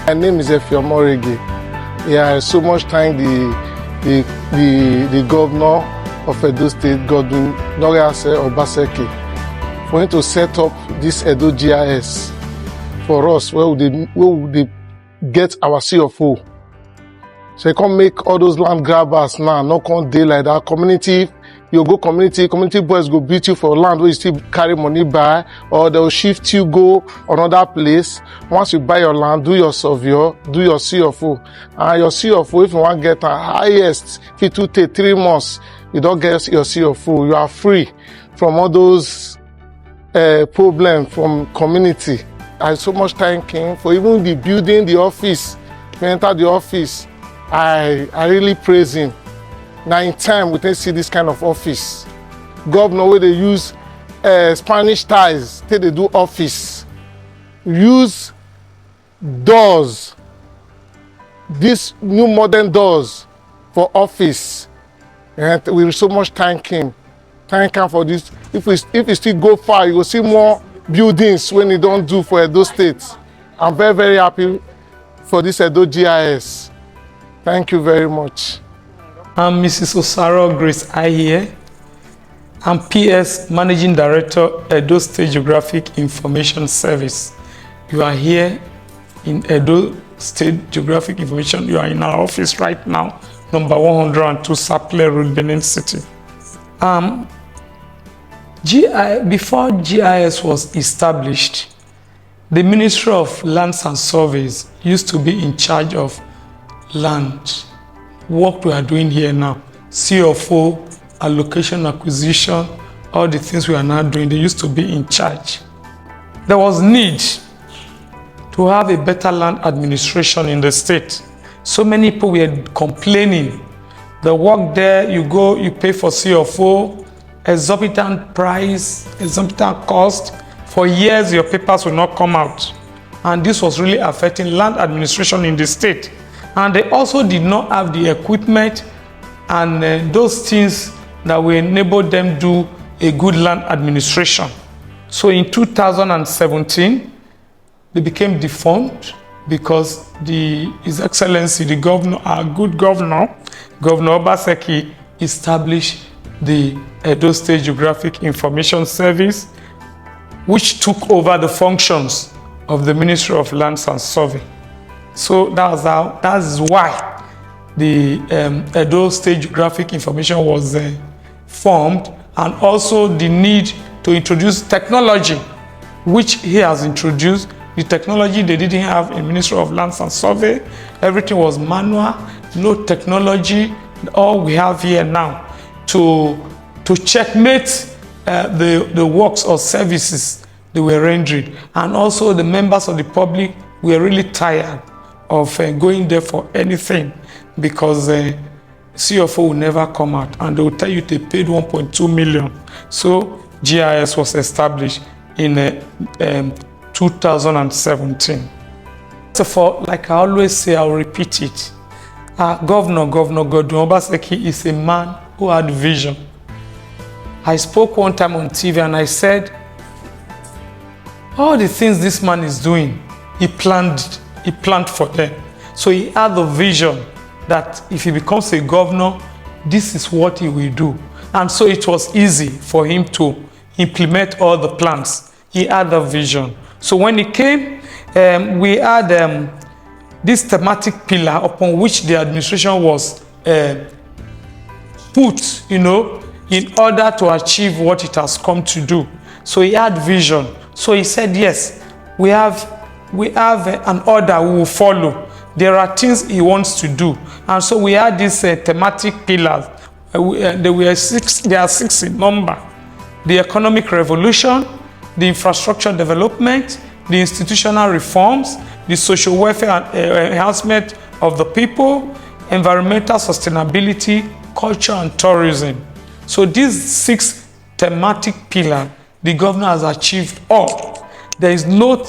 My name is Efiomorege. Yeah, I so much thank the governor of Edo State, Governor Obaseki, for him to set up this Edo GIS for us, where would they get our CFO. So you can't make all those land grabbers now, not come day like that. Community, you go community boys go beat you for land where you still carry money by, or they'll shift you, go another place. Once you buy your land, do your survey, do your CFO. And your CFO, if you want to get the highest, if it will take 3 months, you don't get your CFO. You are free from all those problems from community. I so much thank him for even the building, the office. When I enter the office, I really praise him. Now in time, we can see this kind of office. Governor, where they use Spanish ties, till they do office. Use doors, these new modern doors for office. And we so much thank him. Thank him for this. If we still go far, you will see more buildings when you don't do for Edo State. I'm very, very happy for this Edo GIS. Thank you very much. I'm Mrs. Osaro Grace Ahiye. I'm PS Managing Director, Edo State Geographic Information Service. You are here in Edo State Geographic Information. You are in our office right now, number 102 Saple Road, Benin City. Before GIS was established, the Ministry of Lands and Surveys used to be in charge of land. What we are doing here now, CFO, allocation, acquisition, all the things we are now doing, they used to be in charge. There was need to have a better land administration in the state. So many people were complaining. The work there, you go, you pay for CFO, exorbitant price, exorbitant cost. For years, your papers will not come out. And this was really affecting land administration in the state. And they also did not have the equipment and those things that will enable them to do a good land administration. So in 2017, they became defunct because His Excellency, the governor, our good governor, Governor Obaseki, established the Edo State Geographic Information Service, which took over the functions of the Ministry of Lands and Survey. So that is why the Edo State Geographic Information was formed, and also the need to introduce technology, which he has introduced. The technology they didn't have in Ministry of Lands and Survey. Everything was manual, no technology. All we have here now to checkmate the works or services they were rendering. And also the members of the public were really tired of going there for anything, because CFO will never come out and they will tell you they paid 1.2 million. So GIS was established in 2017. So for, like I always say, I'll repeat it. Governor Obaseki is a man who had vision. I spoke one time on TV and I said, all the things this man is doing, he planned for them. So he had the vision that if he becomes a governor, this is what he will do. And so it was easy for him to implement all the plans. He had the vision. So when he came, we had this thematic pillar upon which the administration was put, in order to achieve what it has come to do. So he had vision. So he said, yes, we have an order we will follow. There are things he wants to do. And so we had these thematic pillars. There are six in number. The economic revolution, the infrastructure development, the institutional reforms, the social welfare and enhancement of the people, environmental sustainability, culture and tourism. So these 6 thematic pillars, the governor has achieved all. There is no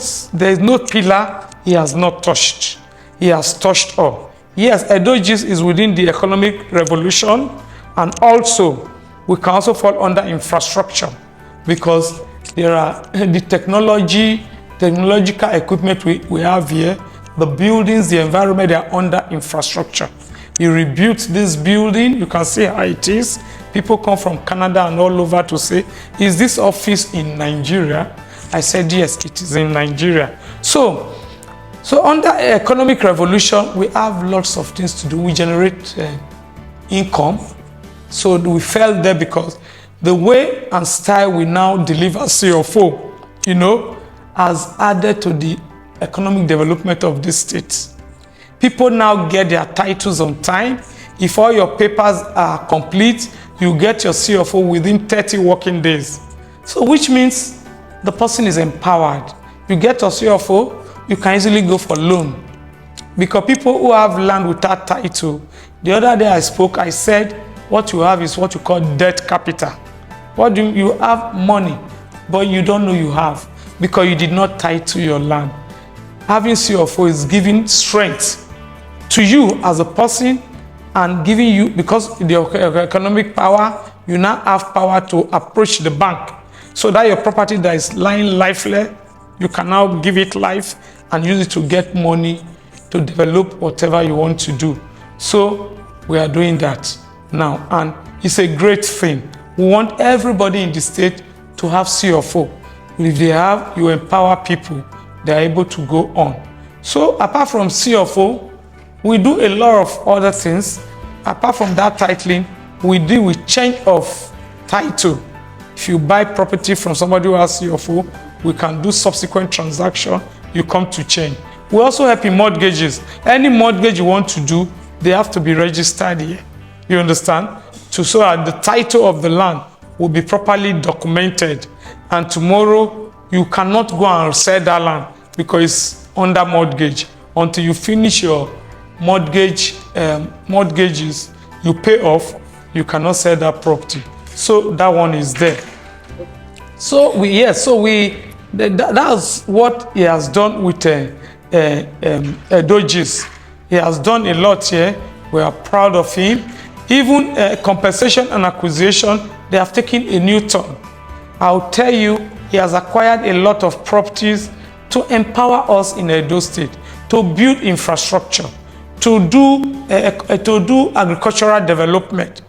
pillar he has not touched. He has touched all. Yes, Edo GIS is within the economic revolution, and also we can also fall under infrastructure, because there are the technological equipment we have here the buildings, the environment, they are under infrastructure. He rebuilt this building. You can see how it is. People come from Canada and all over to say, is this office in Nigeria? I said, yes, it is in Nigeria. So under economic revolution, we have lots of things to do. We generate income. So we fell there because the way and style we now deliver CFO, has added to the economic development of this state. People now get their titles on time. If all your papers are complete, you get your CFO within 30 working days. So which means the person is empowered. You get your CFO, you can easily go for loan. Because people who have land without title, the other day I said, what you have is what you call debt capital. What do you have? Money, but you don't know you have because you did not title your land. Having CFO is giving strength to you as a person and giving you, because the economic power, you now have power to approach the bank so that your property that is lying lifeless, you can now give it life and use it to get money to develop whatever you want to do. So we are doing that now, and it's a great thing. We want everybody in the state to have CFO. If they have, you empower people, they are able to go on. So apart from CFO, we do a lot of other things. Apart from that titling, we deal with change of title. If you buy property from somebody who has CFO, we can do subsequent transaction, you come to change. We also help in mortgages. Any mortgage you want to do, they have to be registered here. You understand? So that the title of the land will be properly documented. And tomorrow, you cannot go and sell that land because it's under mortgage. Until you finish your mortgages you pay off, you cannot sell that property. So that one is there. That's what he has done with Edo's. He has done a lot here. We are proud of him. Even compensation and acquisition, they have taken a new turn. I'll tell you, he has acquired a lot of properties to empower us in Edo State, to build infrastructure, to do agricultural development.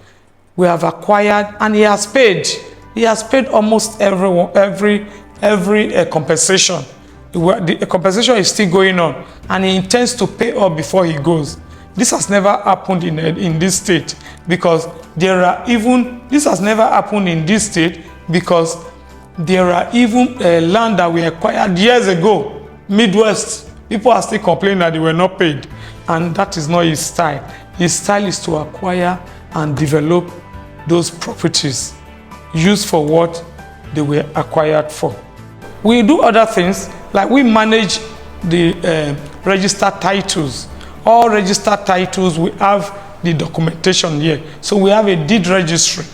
We have acquired, and he has paid. He has paid almost every compensation. The compensation is still going on, and he intends to pay up before he goes. This has never happened in this state because there are even land that we acquired years ago, Midwest. People are still complaining that they were not paid, and that is not his style. His style is to acquire and develop those properties used for what they were acquired for. We do other things, like we manage the registered titles. All registered titles, we have the documentation here. So we have a deed registry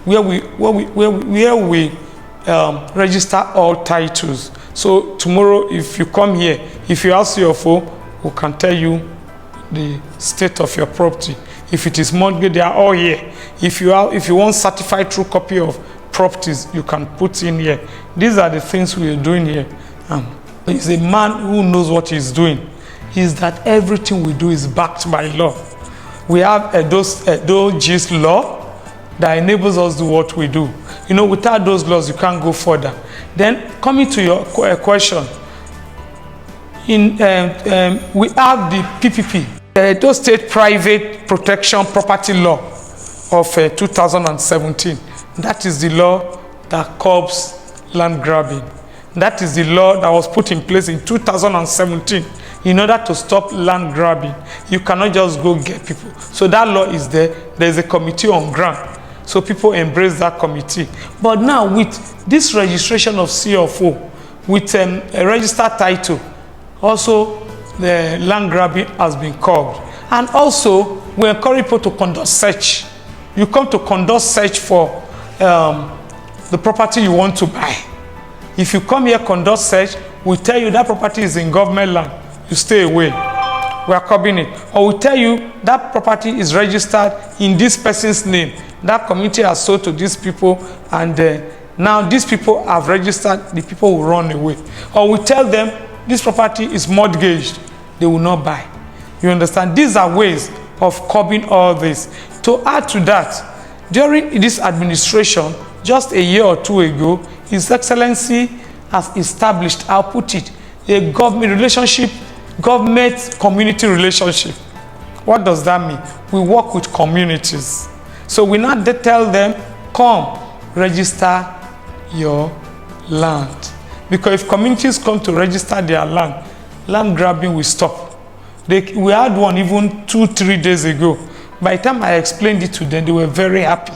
where we register all titles. So tomorrow, if you come here, if you ask your phone, we can tell you the state of your property. If it is mortgage, they are all here. If you want certified true copy of properties, you can put in here. These are the things we are doing here. He's a man who knows what he's doing. Is that everything we do is backed by law. We have Edo's law that enables us to do what we do. Without those laws, you can't go further. Then, coming to your question, we have the PPP, the Edo State Private Protection Property Law of 2017. That is the law that curbs land grabbing. That is the law that was put in place in 2017 in order to stop land grabbing. You cannot just go get people. So that law is there. There's a committee on ground. So people embrace that committee. But now with this registration of CFO, with a registered title, also the land grabbing has been curbed. And also, we encourage people to conduct search. You come to conduct search for the property you want to buy. If you come here, conduct search, we tell you that property is in government land, you stay away. We are curbing it. Or we tell you that property is registered in this person's name. That community has sold to these people, and now these people have registered, the people will run away. Or we tell them this property is mortgaged. they will not buy. You understand? These are ways of curbing all this. To add to that, during this administration, just a year or two ago, His Excellency has established, I'll put it, a government-community relationship. What does that mean? We work with communities. So we now tell them, come, register your land. Because if communities come to register their land grabbing will stop. We had one even 2-3 days ago. By the time I explained it to them, they were very happy.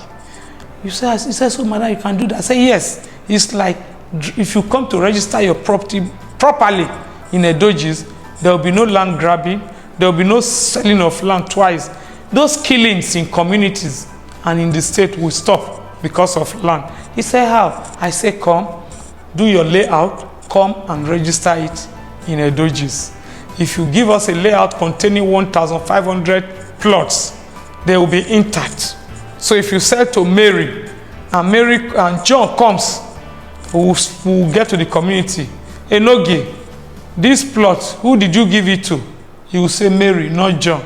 He said, so madam, you can do that. I said, yes. It's like, if you come to register your property properly in Edojis, there will be no land grabbing, there will be no selling of land twice. Those killings in communities and in the state will stop because of land. He said, how? I said, come, do your layout, come and register it in Edojis. If you give us a layout containing 1,500 plots, they will be intact. So if you sell to Mary and John comes, we'll get to the community. Enoge, this plot, who did you give it to? He will say Mary, not John.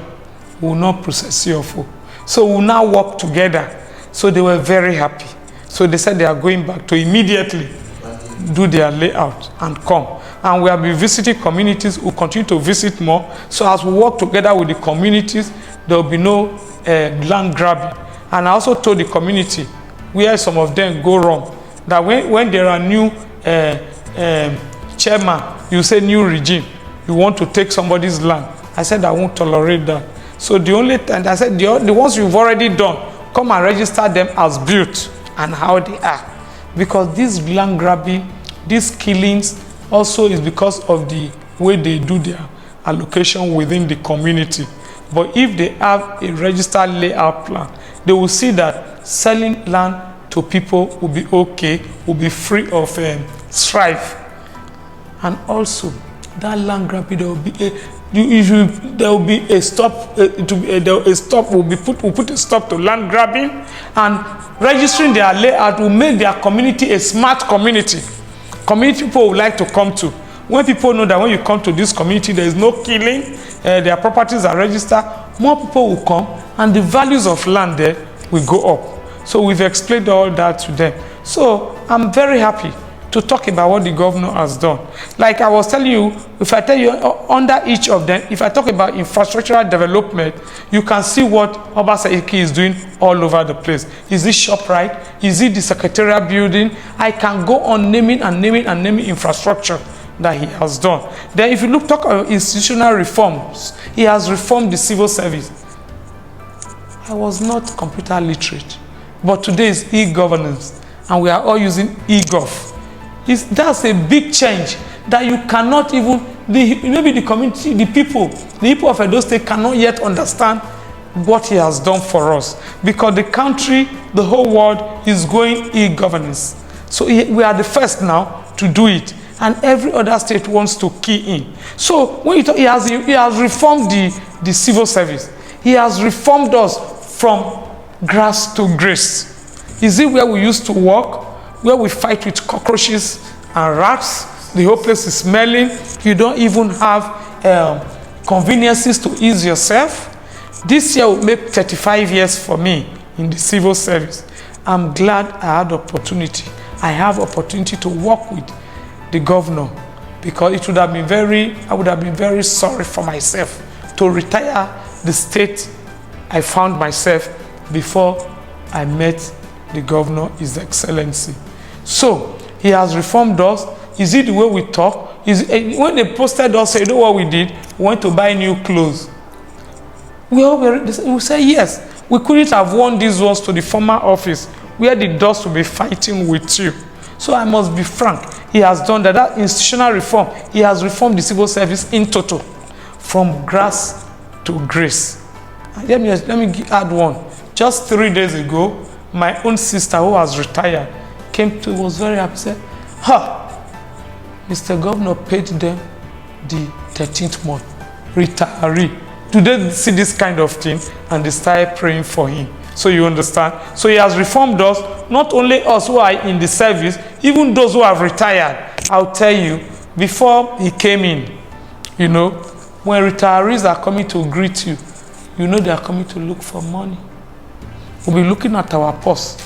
We will not process your food. So we'll now work together. So they were very happy. So they said they are going back to immediately do their layout and come. And we have been visiting communities. We'll continue to visit more. So as we work together with the communities, there will be no land grabbing. And I also told the community where some of them go wrong, that when there are new chairman, you say new regime, you want to take somebody's land. I said I won't tolerate that. So the only time I said the ones you've already done, come and register them as built and how they are. Because this land grabbing, these killings also is because of the way they do their allocation within the community. But if they have a registered layout plan, they will see that selling land to people will be okay, will be free of strife. And also, that land grabbing, there will be a stop. We'll put a stop to land grabbing, and registering their layout will make their community a smart community. Community people would like to come to. When people know that when you come to this community, there is no killing, their properties are registered, more people will come, and the values of land there will go up. So we've explained all that to them. So I'm very happy to talk about what the governor has done. Like I was telling you, if I tell you under each of them, if I talk about infrastructural development, you can see what Obaseki is doing all over the place. Is it ShopRite? Is it the secretariat building? I can go on naming infrastructure that he has done. Then if you talk about institutional reforms, he has reformed the civil service. I was not computer literate, but today is e-governance, and we are all using e-gov. That's a big change that you cannot even, maybe the community, the people of Edo State cannot yet understand what he has done for us, because the country, the whole world is going e-governance. So we are the first now to do it, and every other state wants to key in. So when you talk, he has reformed the civil service. He has reformed us from grass to grace. Is it where we used to work, where we fight with cockroaches and rats? The whole place is smelling. You don't even have conveniences to ease yourself. This year will make 35 years for me in the civil service. I'm glad I had opportunity. I have opportunity to work with the governor, because it would have been I would have been very sorry for myself to retire the state I found myself before I met the governor, His Excellency. So he has reformed us. Is it the way we talk? When they posted us, you know what we did? We went to buy new clothes. We say yes. We couldn't have worn these ones to the former office where the dust will be fighting with you. So I must be frank. He has done that institutional reform. He has reformed the civil service in total, from grass to grace. Let me add one. Just 3 days ago, my own sister, who has retired, was very happy. Said, Mr. Governor paid them the 13th month. Retiree. Do they see this kind of thing? And they started praying for him. So you understand? So he has reformed us, not only us who are in the service, even those who have retired. I'll tell you, before he came in, When retirees are coming to greet you, you know they are coming to look for money. We'll be looking at our purse.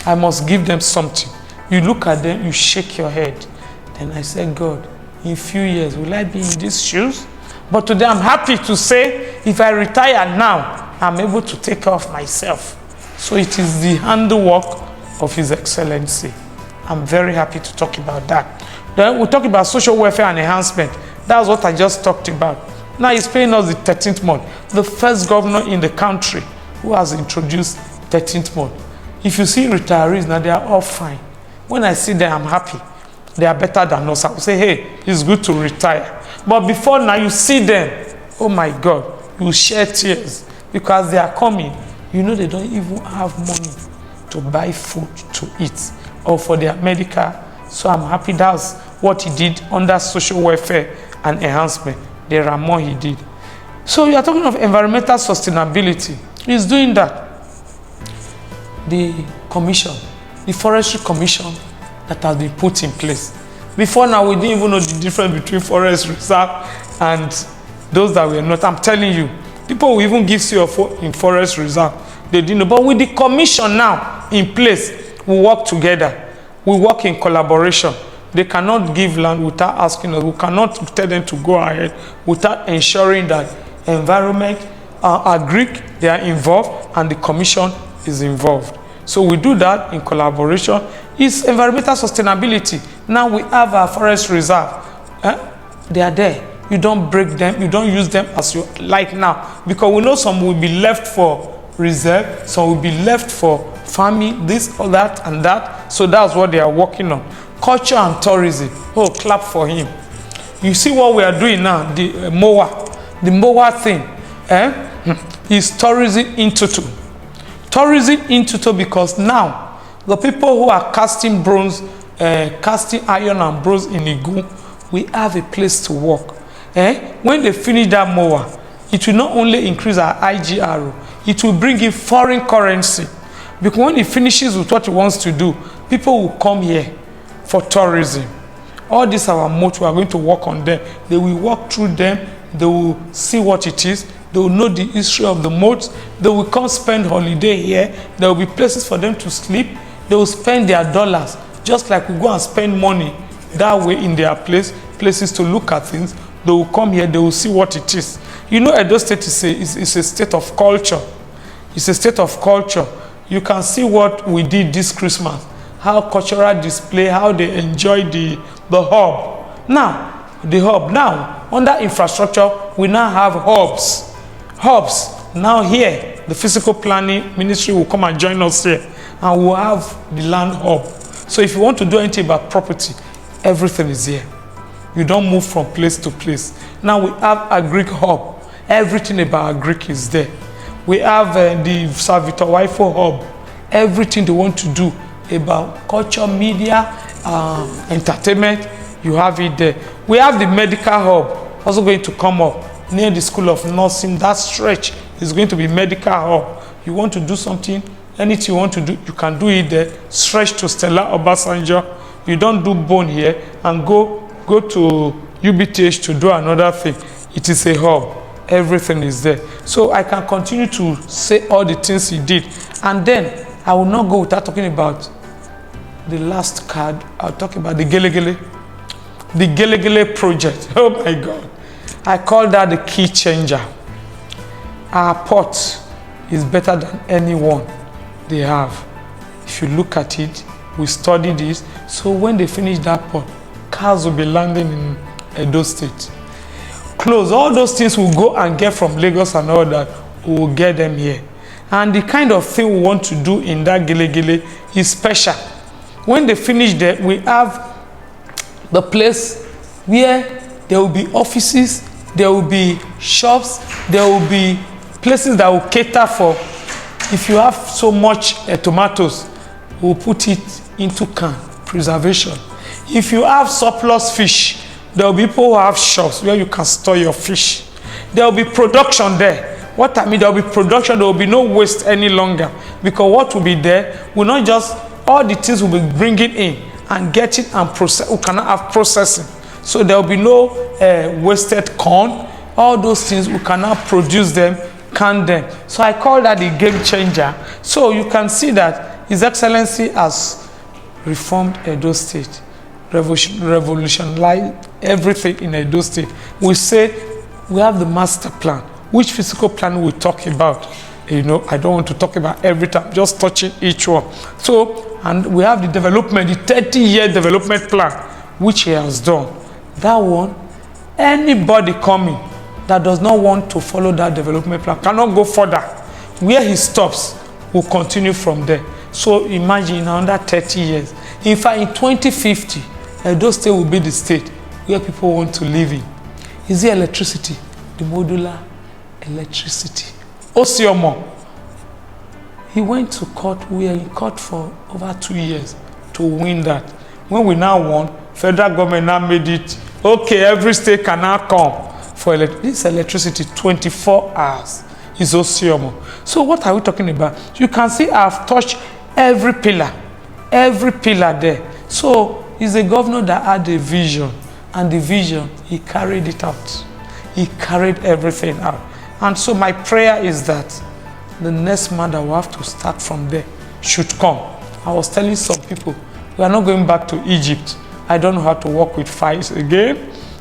I must give them something. You look at them, you shake your head. Then I say, God, in a few years, will I be in these shoes? But today I'm happy to say, if I retire now, I'm able to take care of myself. So it is the handiwork of His Excellency. I'm very happy to talk about that. Then we'll talk about social welfare and enhancement. That's what I just talked about. Now he's paying us the 13th month. The first governor in the country who has introduced 13th month. If you see retirees now, they are all fine. When I see them, I'm happy. They are better than us. I will say, hey, it's good to retire. But before now, you see them, oh my God, you shed tears because they are coming. You know they don't even have money to buy food to eat or for their medical. So I'm happy that's what he did under social welfare and enhancement. There are more he did. So you are talking of environmental sustainability. He's doing that. The commission, the forestry commission that has been put in place. Before now, we didn't even know the difference between forest reserve and those that were not. I'm telling you, people will even give CO4 in forest reserve. They didn't know. But with the commission now in place, we work together. We work in collaboration. They cannot give land without asking us. We cannot tell them to go ahead without ensuring that environment, agric, they are involved and the commission is involved. So we do that in collaboration. It's environmental sustainability. Now we have our forest reserve. They are there. You don't break them. You don't use them as you like now. Because we know some will be left for reserve. Some will be left for farming, this or that and that. So that's what they are working on. Culture and tourism. Oh, clap for him. You see what we are doing now, the mower thing. Is tourism in total. Tourism in total because now the people who are casting bronze, casting iron and bronze in Igu, we have a place to work. When they finish that mower, it will not only increase our IGR, it will bring in foreign currency. Because when it finishes with what it wants to do, people will come here for tourism. All these are our moats. We are going to work on them. They will walk through them. They will see what it is. They will know the history of the moats. They will come spend holiday here. There will be places for them to sleep. They will spend their dollars, just like we go and spend money that way in their places to look at things. They will come here. They will see what it is. You know, Edo State is a state of culture. It's a state of culture. You can see what we did this Christmas. How cultural display, how they enjoy the hub. Now, the hub. Now, under infrastructure, we now have hubs. Hubs. Now here, the physical planning ministry will come and join us here. And we'll have the land hub. So if you want to do anything about property, everything is here. You don't move from place to place. Now we have agric hub. Everything about agric is there. We have the Savito Waifo hub. Everything they want to do about culture, media, entertainment, you have it there. We have the medical hub also going to come up near the School of Nursing. That stretch is going to be medical hub. You want to do something, anything you want to do, you can do it there. Stretch to Stella Obasanjo. You don't do bone here and go to UBTH to do another thing. It is a hub. Everything is there. So I can continue to say all the things he did. And then I will not go without talking about the last card. I'll talk about the Gelegele. The Gelegele project. Oh my God. I call that the key changer. Our port is better than anyone they have. If you look at it, we study this. So when they finish that port, cars will be landing in Edo State. Close. All those things we'll go and get from Lagos and all that, we'll get them here. And the kind of thing we want to do in that Gelegele is special. When they finish there, we have the place where there will be offices, there will be shops, there will be places that will cater for. If you have so much tomatoes, we'll put it into can, preservation. If you have surplus fish, there will be people who have shops where you can store your fish. There will be production there. What I mean, there will be production, there will be no waste any longer. Because what will be there will not just, all the things will be bringing in and getting and process. We cannot have processing. So there will be no wasted corn, all those things, we can now produce them, can them. So I call that the game changer. So you can see that His Excellency has reformed Edo State, revolutionized everything in Edo State. We say we have the master plan. Which physical plan we talk about? You know, I don't want to talk about every time, just touching each one. So, and we have the development, the 30-year development plan, which he has done. That one, anybody coming that does not want to follow that development plan cannot go further. Where he stops, will continue from there. So imagine in under 30 years. In fact, in 2050, Edo State will be the state where people want to live in. Is it electricity? The modular electricity. Osiomo, he went to court. We are in court for over 2 years to win that. When we now won, federal government now made it okay. Every state can now come for this electricity 24 hours. Is Osiomo. So what are we talking about? You can see I've touched every pillar there. So he's a governor that had a vision, and the vision, he carried it out. He carried everything out. And so my prayer is that the next man that will have to start from there should come. I was telling some people, we are not going back to Egypt. I don't know how to work with fires again,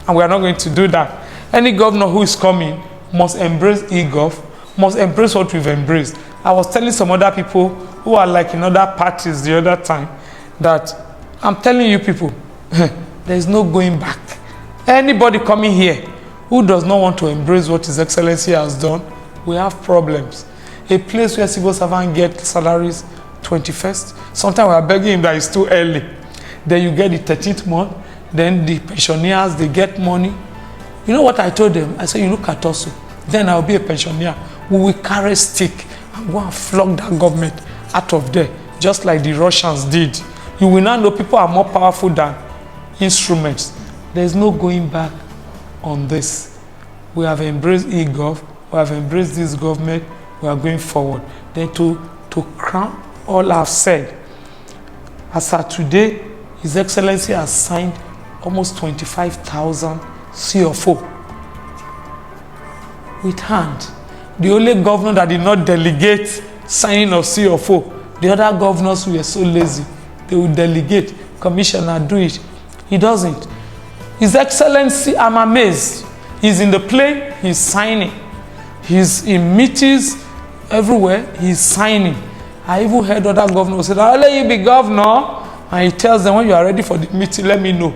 and we are not going to do that. Any governor who is coming must embrace e-gov, must embrace what we've embraced. I was telling some other people who are like in other parties the other time that I'm telling you people, there is no going back. Anybody coming here who does not want to embrace what His Excellency has done, we have problems. A place where civil servants get salaries 21st, sometimes we are begging him that it's too early. Then you get the 13th month, then the pensioners, they get money. You know what I told them? I said, you look at us, then I'll be a pensioner. We will carry stick and go and flog that government out of there, just like the Russians did. You will now know people are more powerful than instruments. There's no going back on this. We have embraced e-gov, we have embraced this government, we are going forward. Then to crown all I've said, as of today, His Excellency has signed almost 25,000 CFO with hand. The only governor that did not delegate signing of CFO, the other governors were so lazy. They would delegate, commissioner, do it. He doesn't. His Excellency, I'm amazed. He's in the plane, he's signing. He's in meetings everywhere, he's signing. I even heard other governors say, I'll let you be governor. And he tells them, when you are ready for the meeting, let me know.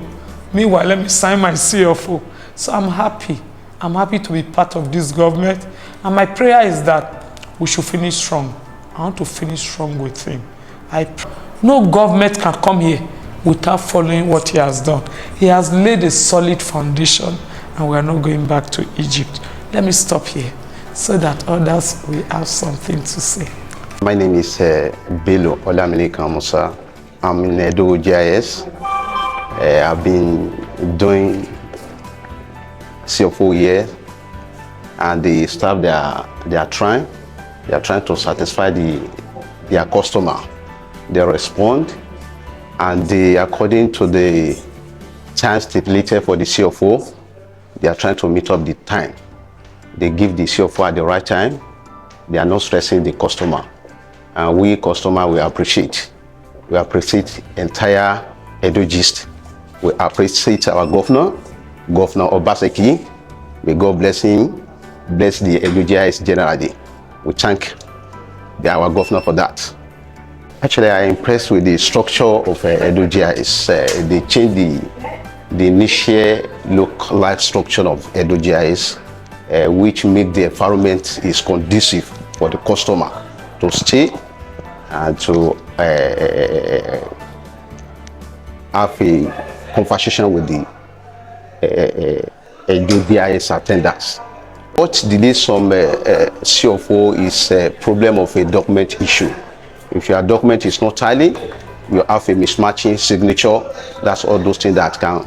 Meanwhile, let me sign my CFO. So I'm happy. I'm happy to be part of this government. And my prayer is that we should finish strong. I want to finish strong with him. No government can come here without following what he has done. He has laid a solid foundation, and we are not going back to Egypt. Let me stop here so that others will have something to say. My name is Bello Olamileka Musa. I'm in Edo GIS. I've been doing CFO years, and the staff they are trying to satisfy their customer. They respond, and they, according to the time stipulated for the CFO, they are trying to meet up the time. They give the CFO at the right time. They are not stressing the customer, and we customer we appreciate. We appreciate entire Edo Gist. We appreciate our Governor Obaseki. May God bless him, bless the Edo GIS generally. We thank our governor for that. Actually, I am impressed with the structure of Edo GIS. They changed the initial look-like structure of Edo GIS, which made the environment is conducive for the customer to stay and to have a conversation with the Edo GIS attendants. What delays some CFO is a problem of a document issue. If your document is not tally, you have a mismatching signature. That's all those things that can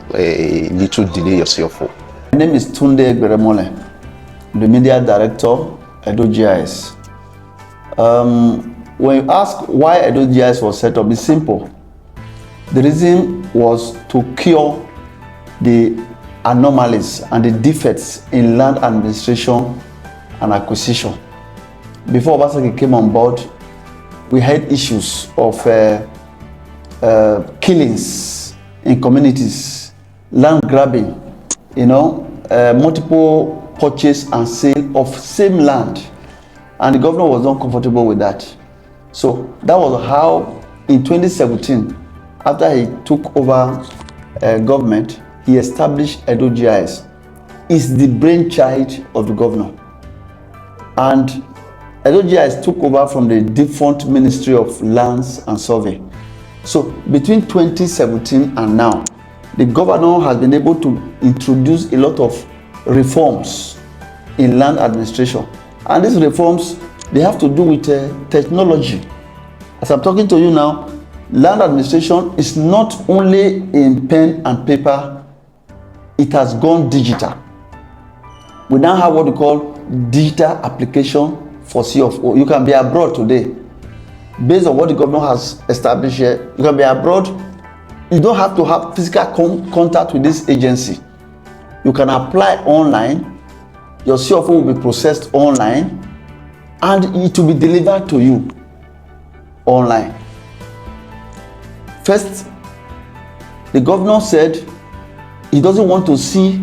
lead to delay your CFO. My name is Tunde Gberemole, the media director, Edo GIS. When you ask why Edo GIS was set up, it's simple. The reason was to cure the anomalies and the defects in land administration and acquisition. Before Obaseki came on board, we had issues of killings in communities, land grabbing, multiple purchase and sale of same land, and the governor was not comfortable with that. So that was how in 2017, after he took over government, he established Edo GIS. It's the brainchild of the governor, and Edo GIS took over from the defunct Ministry of Lands and Survey. So between 2017 and now, the governor has been able to introduce a lot of reforms in land administration. And these reforms, they have to do with technology. As I'm talking to you now, land administration is not only in pen and paper, it has gone digital. We now have what we call digital application for CFO. You can be abroad today. Based on what the government has established here, you can be abroad. You don't have to have physical contact with this agency. You can apply online. Your CFO will be processed online, and it will be delivered to you online. First, the governor said he doesn't want to see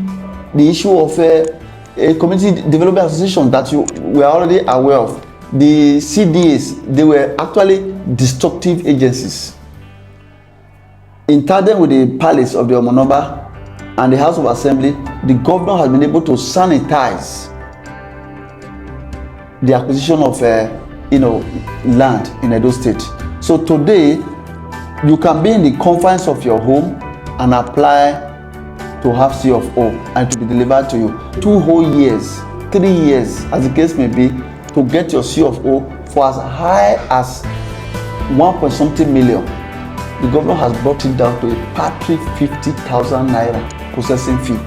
the issue of a community development association that you were already aware of. The CDAs, they were actually destructive agencies. In tandem with the palace of the Omonoba and the House of Assembly, the governor has been able to sanitize the acquisition of land in Edo State. So today, you can be in the confines of your home and apply to have CFO and to be delivered to you. 2 whole years, 3 years, as the case may be, to get your CFO for as high as 1.something million. The governor has brought it down to a paltry 50,000 naira processing fee.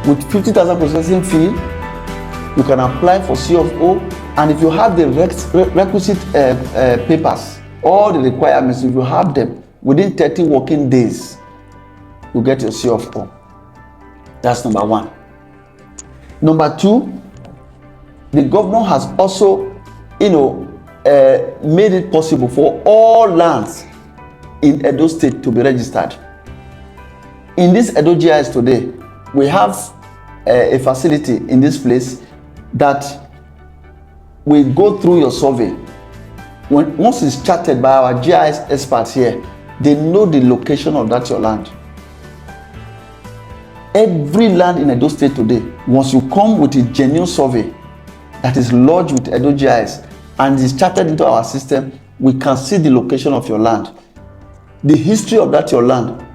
With 50,000 processing fee, you can apply for CFO, and if you have the requisite papers, all the requirements, if you have them within 30 working days, you get your CFO. That's number one. Number two, the governor has also, made it possible for all lands in Edo State to be registered. In this Edo GIS today, we have a facility in this place that will go through your survey. Once it's charted by our GIS experts here, they know the location of that your land. Every land in Edo State today, once you come with a genuine survey that is lodged with Edo GIS and is charted into our system, we can see the location of your land. The history of that your land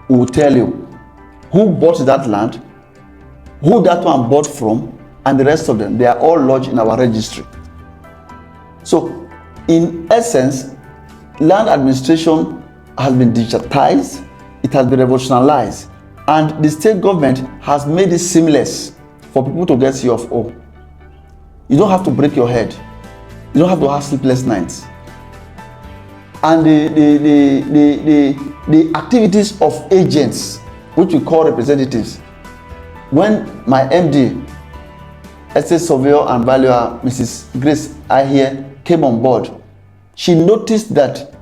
will tell you who bought that land, who that one bought from, and the rest of them. They are all lodged in our registry. So, in essence, land administration has been digitized, it has been revolutionized, and the state government has made it seamless for people to get CFO. You don't have to break your head. You don't have to have sleepless nights. And the activities of agents, which we call representatives. When my MD, Estate Surveyor and Valuer, Mrs. Grace Ahie, came on board, she noticed that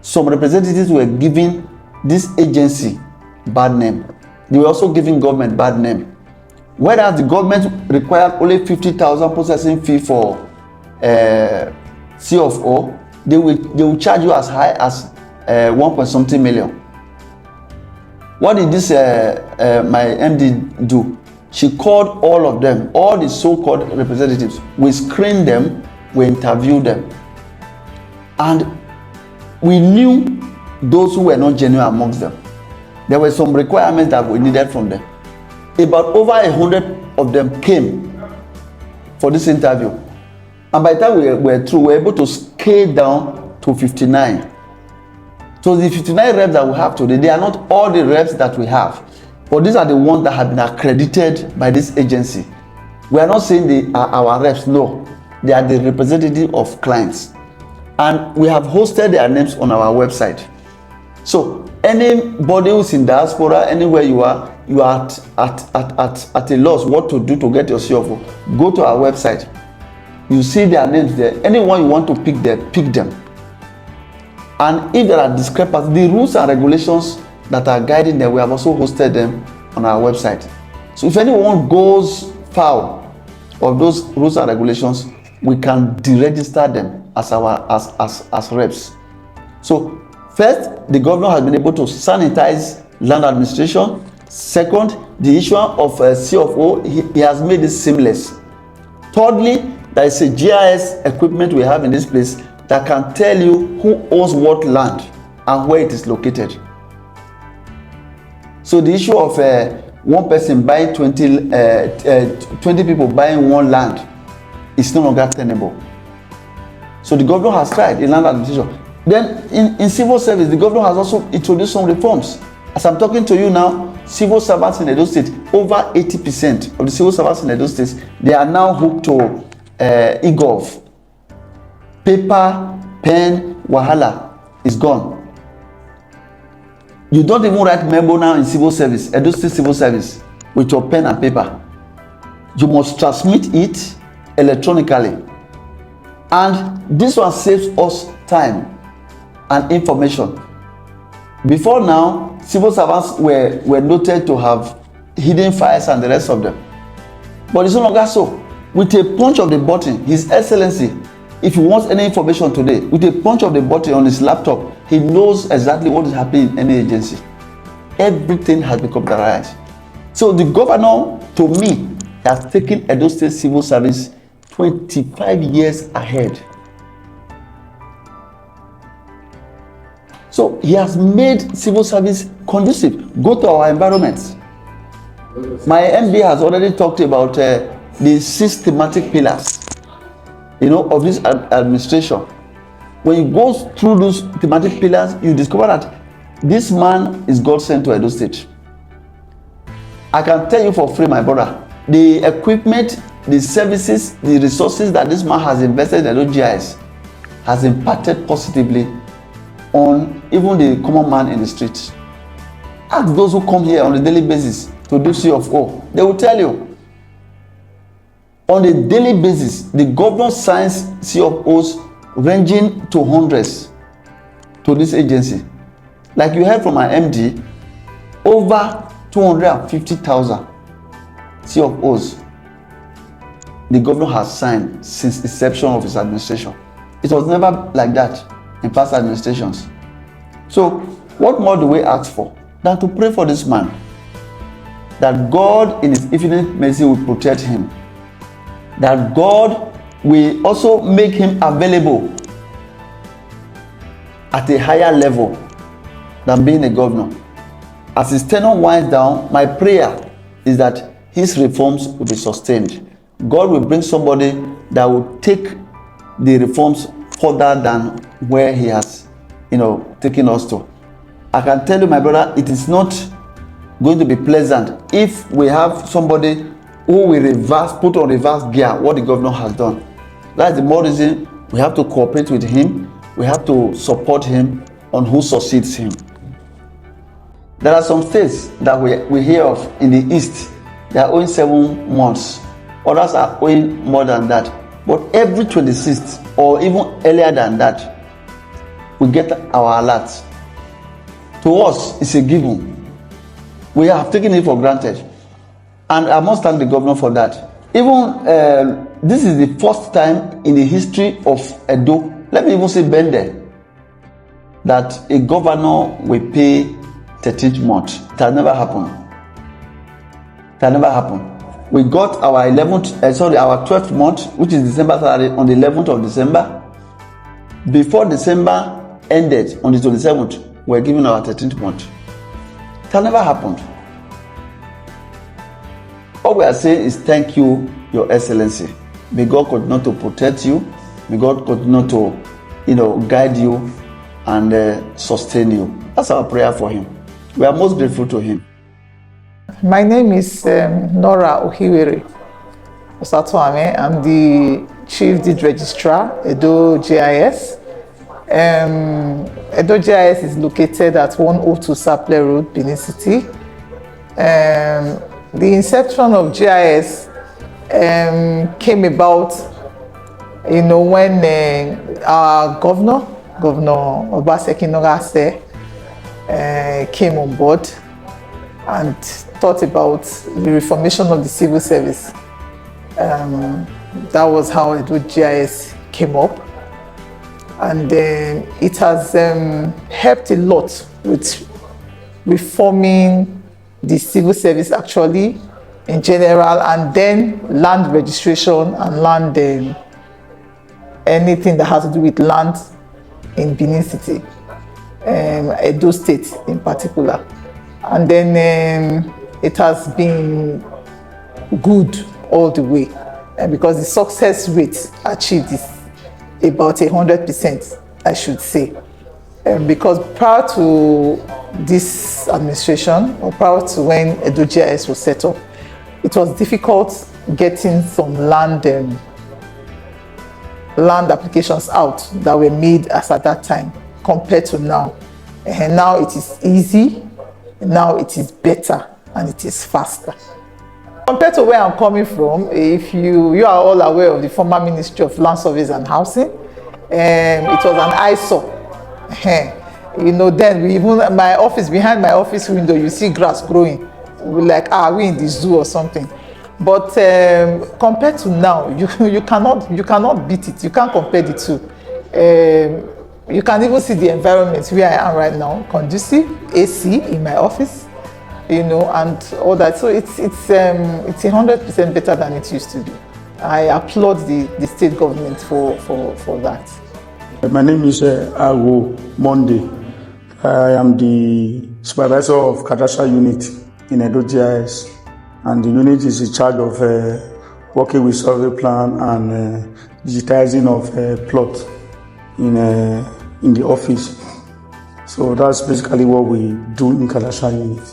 some representatives were giving this agency bad name. They were also giving government bad name. Whereas the government required only 50,000 processing fee for CFO, they will charge you as high as 1.something million. What did this my MD do? She called all of them, all the so-called representatives. We screened them, we interviewed them, and we knew those who were not genuine amongst them. There were some requirements that we needed from them. About over 100 of them came for this interview. And by the time we were through, we were able to scale down to 59. So the 59 reps that we have today, they are not all the reps that we have. But these are the ones that have been accredited by this agency. We are not saying they are our reps, no. They are the representative of clients. And we have hosted their names on our website. So anybody who's in diaspora, anywhere you are at a loss what to do to get your CFO, go to our website. You see their names there. Anyone you want to pick there, pick them. And if there are discrepancies, the rules and regulations that are guiding them, we have also hosted them on our website. So if anyone goes foul of those rules and regulations, we can deregister them as reps. So first, the governor has been able to sanitize land administration. Second, the issue of CFO, he has made it seamless. Thirdly, there is a GIS equipment we have in this place that can tell you who owns what land and where it is located. So the issue of one person buying 20 people buying one land is no longer tenable. So the governor has tried in land administration. Then in civil service, the governor has also introduced some reforms. As I'm talking to you now, civil servants in Edo State, over 80% of the civil servants in Edo State, they are now hooked to e-gov. Paper, pen, wahala is gone. You don't even write memo now in civil service, Edo State civil service, with your pen and paper. You must transmit it electronically. And this one saves us time and information. Before now, civil servants were noted to have hidden files and the rest of them. But it's no longer so. With a punch of the button, His Excellency, if he wants any information today, with a punch of the button on his laptop, he knows exactly what is happening in any agency. Everything has become computerized. So the governor, to me, has taken Edo State civil service 25 years ahead. So he has made civil service conducive. Go to our environments. My MD has already talked about the systematic pillars, of this administration. When you go through those thematic pillars, you discover that this man is God sent to Edo State. I can tell you for free, my brother, the equipment, the services, the resources that this man has invested in Edo GIS has impacted positively on even the common man in the streets. Ask those who come here on a daily basis to do CFO. They will tell you. On a daily basis, the governor signs CFOs ranging to hundreds to this agency. Like you heard from my MD, over 250,000 CFOs the governor has signed since inception of his administration. It was never like that in past administrations. So what more do we ask for than to pray for this man, that God in his infinite mercy will protect him, that God will also make him available at a higher level than being a governor. As his tenure winds down, my prayer is that his reforms will be sustained. God will bring somebody that will take the reforms further than where he has, taken us to. I can tell you, my brother, it is not going to be pleasant if we have somebody who will put on reverse gear what the governor has done. That's the more reason we have to cooperate with him. We have to support him on who succeeds him. There are some states that we hear of in the east. They are owing 7 months. Others are owing more than that. But every 26th or even earlier than that, we get our alerts. To us, it's a given. We have taken it for granted. And I must thank the governor for that. Even this is the first time in the history of Edo, let me even say Bende, that a governor will pay 13th month. It has never happened. It has never happened. We got our 12th month, which is December salary, on the 11th of December. Before December ended on the 27th, we were given our 13th month. It has never happened. All we are saying is thank you, Your Excellency. May God continue to protect you. May God continue to, guide you and sustain you. That's our prayer for him. We are most grateful to him. My name is Nora Ohiwere Osatoame. I'm the Chief Deed Registrar, Edo GIS. Edo GIS is located at 102 Saple Road, Benin City. The inception of GIS came about, when our Governor Obaseki came on board and thought about the reformation of the civil service. That was how Edo GIS came up. And it has helped a lot with reforming the civil service actually in general, and then land registration and land, anything that has to do with land in Benin City, Edo State in particular. And then it has been good all the way, because the success rate achieved is about 100%, I should say. Because prior to this administration, or prior to when Edo GIS was set up, it was difficult getting some land applications out that were made as at that time compared to now. And now it is easy, now it is better, and it is faster. Compared to where I'm coming from, if you are all aware of the former Ministry of Land Surveys and Housing, it was an eyesore. Then my office, behind my office window, you see grass growing. We're like, are we in the zoo or something? But compared to now, you cannot beat it. You can't compare the two. You can even see the environment where I am right now, conducive, AC in my office, and all that. So it's 100% better than it used to be. I applaud the state government for that. My name is Ago Monday. I am the supervisor of Cadastral Unit in Edo GIS, and the unit is in charge of working with survey plan and digitizing of plot in the office. So that's basically what we do in Cadastral Unit.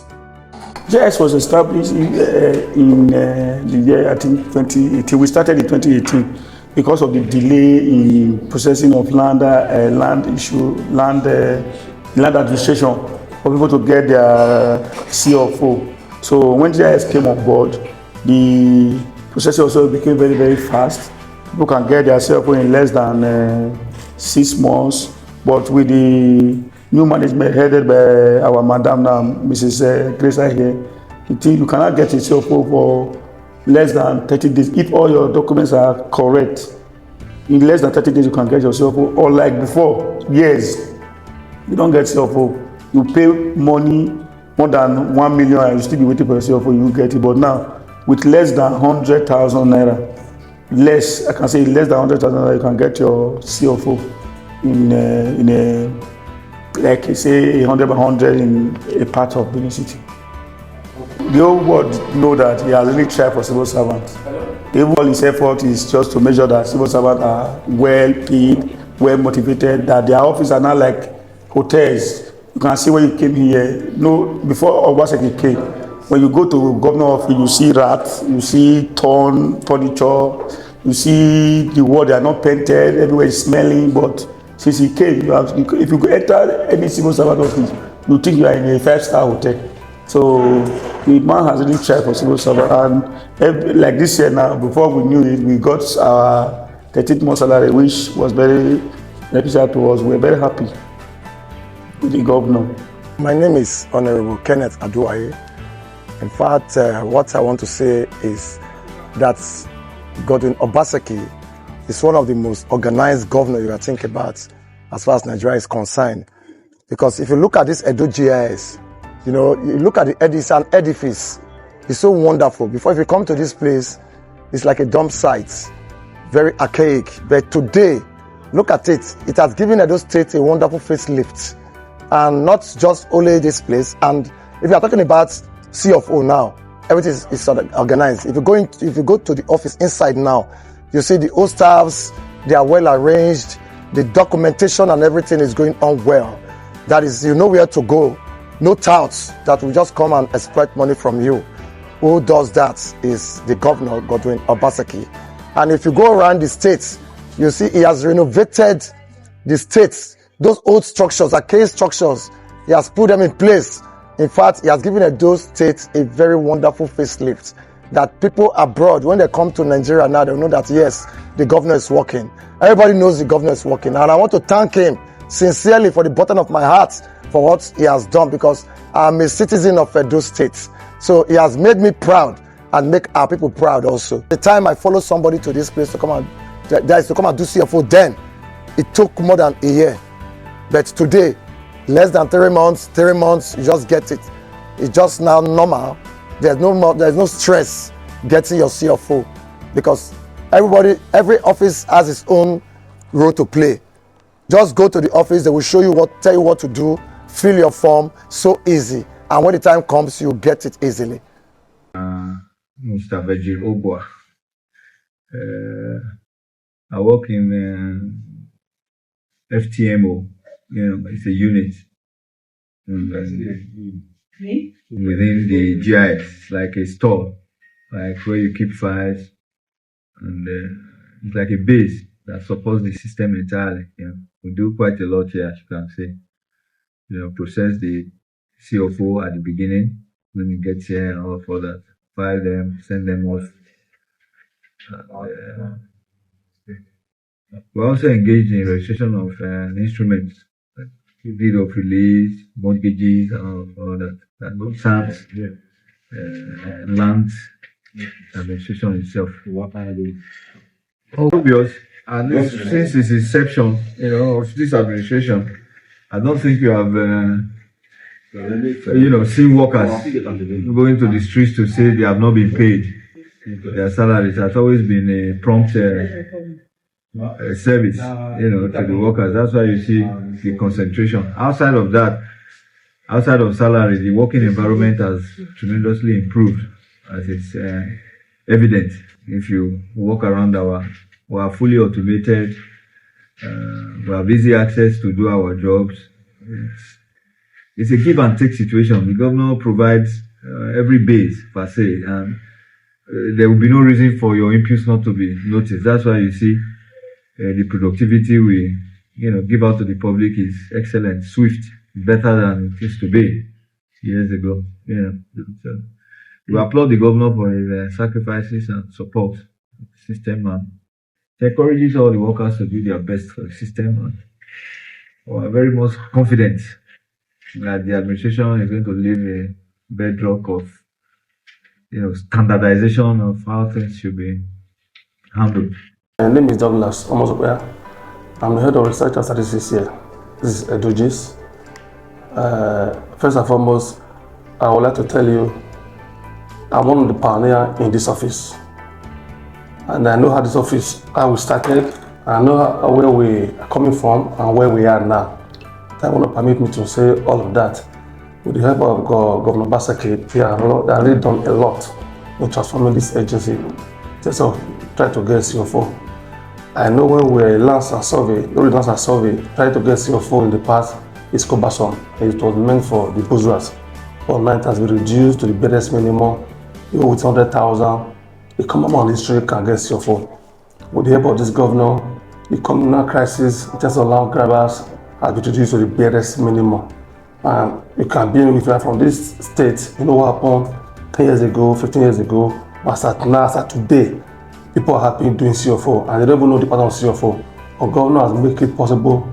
GIS was established in the year, I think, 2018. We started in 2018 because of the delay in processing of land administration for people to get their CFO. So when GIS came on board, the process also became very, very fast. People can get their CFO in less than 6 months. But with the new management headed by our madam now, Mrs. Grace here, you cannot get a CFO for less than 30 days. If all your documents are correct, in less than 30 days you can get your CFO. Or like before, years, you don't get CFO. You pay money more than 1 million and you still be waiting for your CFO, you get it. But now, with less than 100,000 naira, I can say less than 100,000 naira, you can get your CFO in a like say 100 by 100 in a part of Benin City. The whole world know that he has really tried for civil servants. All his effort is just to make sure that civil servants are well paid, well motivated, that their offices are not like hotels. You can see when you came here, before Obaseki came, when you go to Governor office, you see rats, you see torn furniture, you see the wall, they are not painted, everywhere is smelling, but since he came, if you enter any civil servant office, you think you are in a 5-star hotel. So the man has really tried for civil servant, and like this year now, before we knew it, we got our 13th month salary, which was very beneficial to us. We're very happy with the governor. My name is Honorable Kenneth Aduaye. In fact, what I want to say is that Governor Obaseki is one of the most organized governors you can think about as far as Nigeria is concerned. Because if you look at this Edo GIS, you look at it's an edifice. It's so wonderful. Before, if you come to this place, it's like a dump site, very archaic. But today, look at it. It has given Edo State a wonderful facelift. And not just only this place. And if you are talking about CFO now, everything is sort of organized. If you go to the office inside now, you see the old staffs, they are well arranged. The documentation and everything is going on well. That is, you know where to go. No touts that will just come and exploit money from you. Who does that is the governor, Governor Obaseki. And if you go around the states, you see he has renovated the states those old structures, archaic structures, he has put them in place. In fact, he has given Edo State a very wonderful facelift that people abroad, when they come to Nigeria now, they know that yes, the governor is working. Everybody knows the governor is working. And I want to thank him sincerely for the bottom of my heart for what he has done, because I'm a citizen of Edo State. So he has made me proud and make our people proud also. The time I followed somebody to this place to come and do CFO, then it took more than a year. But today, less than 3 months, you just get it. It's just now normal. There's no stress getting your CFO, because every office has its own role to play. Just go to the office, they will show you tell you what to do, fill your form, so easy. And when the time comes, you get it easily. Mr. Virgil Ogwa. I work in FTMO. It's a unit within the GIS, like a store, like where you keep files, and it's like a base that supports the system entirely. We do quite a lot here, as you can see. Process the CFO at the beginning when it gets here and all of that. File them, send them off. We're also engaged in registration of instruments, like deed of release, mortgages, and all that. SAMs, land administration itself. Obvious, and since its inception, of this administration, I don't think you have, seen workers going to the streets to say they have not been paid their salaries. Has always been a prompt service, to the workers. That's why you see the concentration. Outside of salary, the working environment has tremendously improved, as it's evident if you walk around we are fully automated. We have easy access to do our jobs. It's a give and take situation. The governor provides every base per se, and there will be no reason for your inputs not to be noticed. That's why you see the productivity we give out to the public is excellent, swift, better than it used to be years ago. So we applaud the governor for his sacrifices and support the system, and it encourages all the workers to do their best for the system. And we are very much confident that the administration is going to leave a bedrock of standardization of how things should be handled. My name is Douglas Omozobea. I'm the head of research and statistics here. This is Edo GIS. First and foremost, I would like to tell you I'm one of the pioneers in this office. And I know how we started, I know where we are coming from and where we are now. That will not permit me to say all of that. With the help of Governor Obaseki, they have really done a lot in transforming this agency. Just try to get CFO. I know when we were in Lands and Survey, trying to get CFO in the past is cumbersome. It was meant for the bourgeois. But now it has been reduced to the barest minimum. Even with 100,000, the common man on the street can get CFO. With the help of this governor, the communal crisis in terms of land grabbers has been reduced to the barest minimum. And you can be, if you are from this state, you know what happened 10 years ago, 15 years ago, but as at today, people are happy doing CFO, and they don't even know the pattern of CFO. Our governor has made it possible.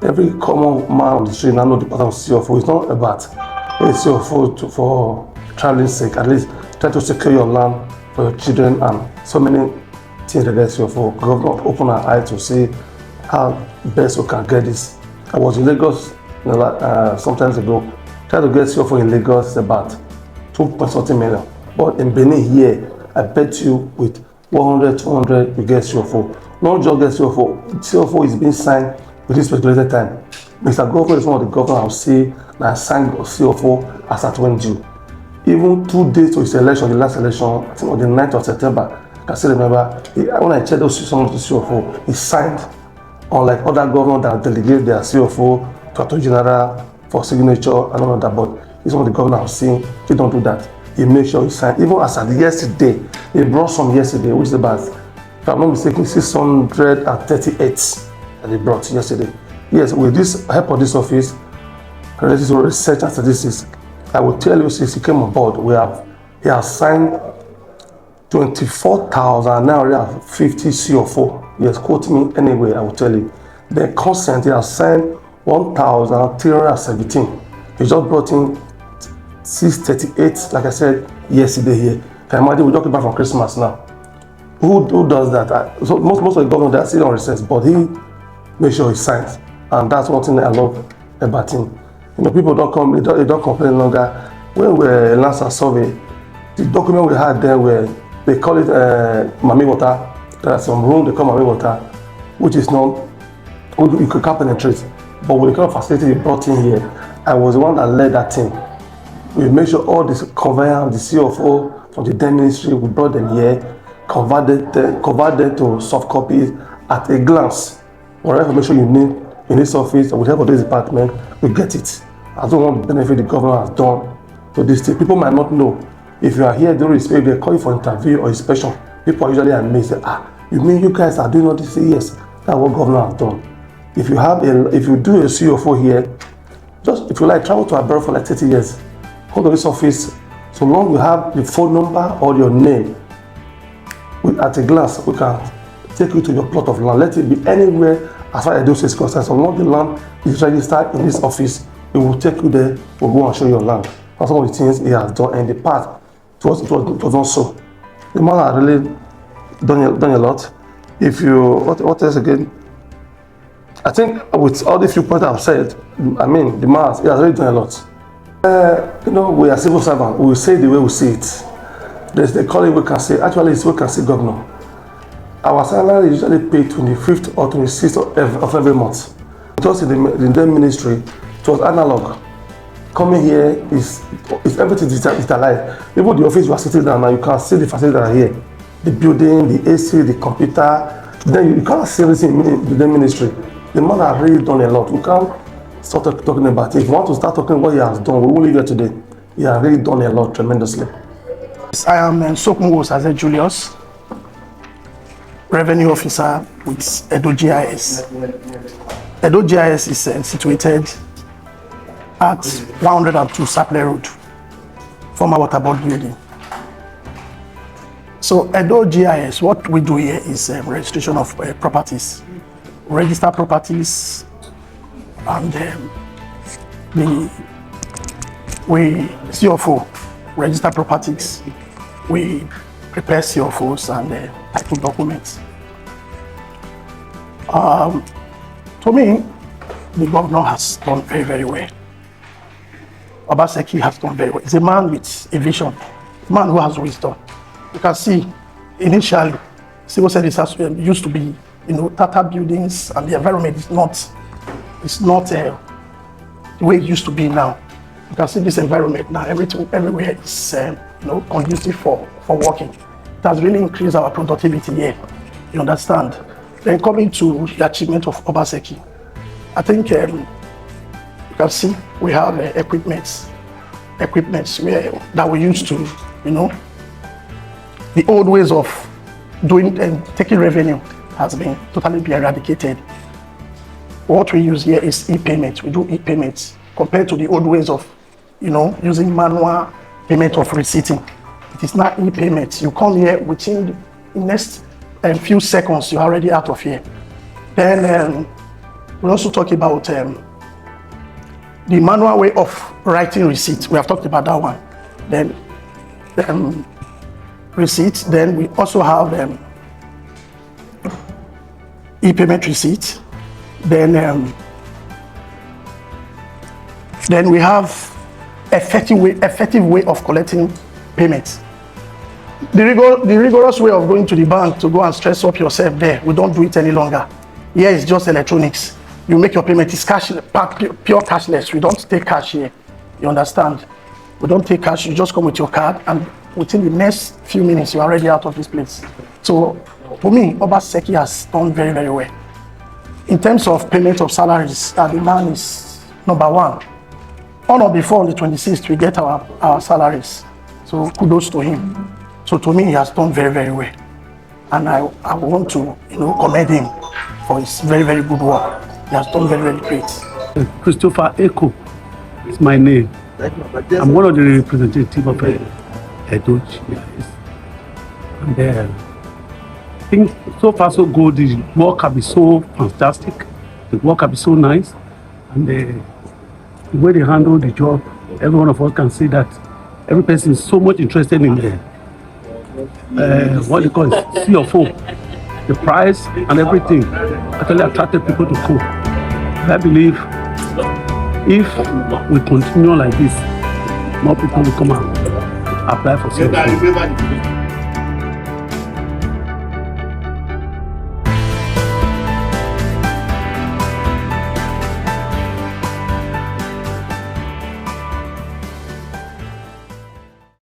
Every common man on the street now knows the pattern of CFO. It's not about a CFO for traveling sake. At least try to secure your land for your children and so many things that get CFO. Governor open our eyes to see how best we can get this. I was in Lagos sometimes ago. Try to get CFO in Lagos is about 2.something million. But in Benin here, I bet you with 100, 200, you get CFO. Not just get CFO. CFO is being signed with this speculated time. Mr. Governor is one of the governors I will say that signed CFO as at when due. Even 2 days to his election, the last election, I think on the 9th of September, I can still remember, when I checked someone to CFO, he signed, unlike other governors that delegate their CFO to Attorney General for signature and all of that. But he's one of the governors I've seen, he don't do that. He makes sure he signed. Even as at yesterday, he brought some yesterday, which is about, if I'm not mistaken, 638 that he brought yesterday. Yes, with this help of this office, related to research and statistics, I will tell you since he came on board, he has signed 24,950 CO4. Yes, quote me anyway, I will tell you. The consent, he has signed 1,317. He just brought in 638, like I said yesterday here. Can you imagine, we just came back from Christmas now. Who does that? So most of the government, they're still on recess, but he makes sure he signs. And that's one thing I love about him. You know, people don't come, they don't complain longer. When we were in Lancer survey, the document we had there were, they call it Mami Water. There are some room they call Mami Water, which is not, you can't penetrate. But with the kind of facility they brought in here, I was the one that led that team. We made sure all this conveyance, the CFO from the DEM ministry, we brought them here, converted to soft copies at a glance. Whatever information you need in this office, with help of this department, we get it. I don't want the benefit the governor has done to this thing. People might not know. If you are here during respect, they call you for interview or inspection. People are usually amazed. You mean you guys are doing all this? Yes, that's what governor has done. If you do a CFO here, just if you like, travel to Abroad for like 30 years. Go to this office. So long you have the phone number or your name, at a glance, we can take you to your plot of land. Let it be anywhere as far as Edo is concerned. So long the land is registered in this office, it will take you there, we'll go and show your land. That's some of the things he has done in the past. It was not so. The man has really done a lot. If you, what else again? I think with all the few points I've said, I mean, the man he has really done a lot. You know, we are civil servants. We will say the way we see it. There's the calling we can say. Actually, it's we can see governor. Our salary is usually paid 25th or 26th of every month. Just in the ministry, it was analog. Coming here is everything digitalized. Even the office you are sitting down now, you can see the facilities that are here. The building, the AC, the computer. Then you can't see everything in the ministry. The man has really done a lot. We can't start talking about it. If you want to start talking what he has done, we will leave here today. He has really done a lot tremendously. I am Sokun Osaze Julius, Revenue Officer with Edo GIS. Edo GIS is situated at 102 Saple Road, former Waterboard building. So Edo GIS, what we do here is registration of properties, register properties, and we CFO register properties. We prepare CFOs and title documents. To me, the governor has done very, very well. Obaseki has done very well. He's a man with a vision, a man who has wisdom. You can see, initially, civil service used to be, Tata buildings, and the environment is not the way it used to be now. You can see this environment now. Everywhere is conducive for working. It has really increased our productivity here. You understand? Then coming to the achievement of Obaseki, I think you can see we have equipments that we used to, the old ways of doing and taking revenue has been totally eradicated. What we use here is e-payment. We do e-payments compared to the old ways of, using manual payment of receipting. It is not e-payment. You come here within the next few seconds, you're already out of here. Then we also talk about the manual way of writing receipts. We have talked about that one. Then receipts. Then we also have e-payment receipts. Then we have effective way of collecting payments. The rigorous way of going to the bank to go and stress up yourself there, we don't do it any longer. Here it's just electronics. You make your payment, it's cash, pure cashless. We don't take cash here. You understand? We don't take cash. You just come with your card, and within the next few minutes, you're already out of this place. So for me, Obaseki has done very, very well. In terms of payment of salaries, the man is number one. On or before on the 26th, we get our salaries. So kudos to him. So to me, he has done very, very well. And I want to commend him for his very, very good work. He has done very, very great. Christopher Eko is my name. I'm one of the representatives of Edo GIS. And I think so far so good. The work has been so fantastic. The work has been so nice. And the way they handle the job, every one of us can see that every person is so much interested in what they call it, CFO, the price and everything. Actually attracted people to come. I believe if we continue like this, more people will come and apply for CFO.